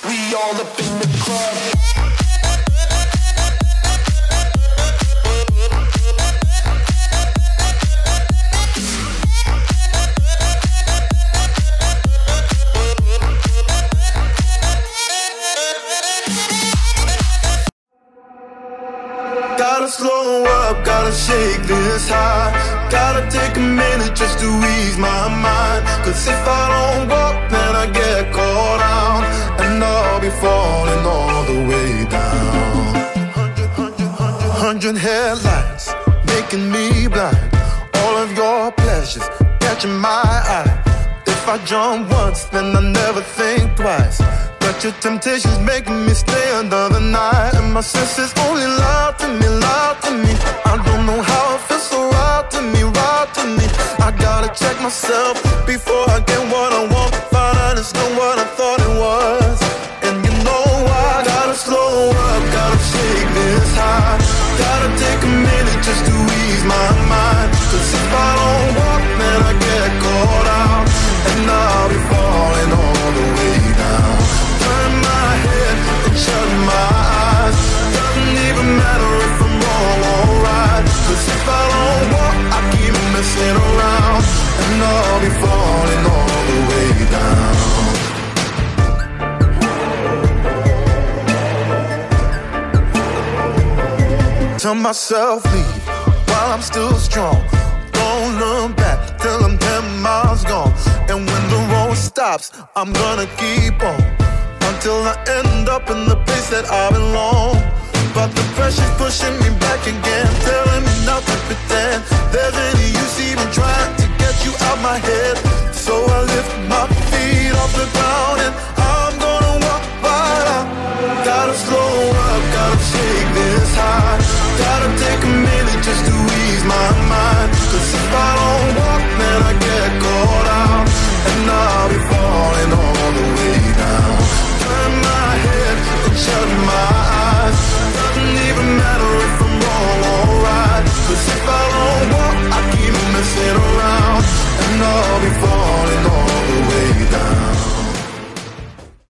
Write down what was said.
We all up in the club. Gotta slow up, gotta shake this high. Gotta take a minute just to ease my mind. Cause if I don't walk, then I get caught out, and I'll be falling all the way down. 100 headlights, making me blind. All of your pleasures, catching my eye. If I jump once, then I never think twice. But your temptation's making me stay another night. And my senses only lie to me, lie to me. I don't know how it feels so right to me, right to me. I gotta check myself before I get what I want. Find out it's not what I thought it was. And you know I gotta slow up, gotta shake this high. Gotta take a minute just to ease my mind. Cause if I don't walk, then I get caught out, and I'll be falling all the way down. Turn my head and shut my eyes. Doesn't even matter if I'm wrong or right. Cause if I don't walk, I keep messing around, and I'll be falling all the way down. Tell myself leave while I'm still strong. Don't look back till I'm 10 miles gone. And when the road stops, I'm gonna keep on until I end up in the place that I belong. But the pressure's pushing me back again, telling me not to pretend there's any use even trying to get you out my head. So I lift my feet off the ground and I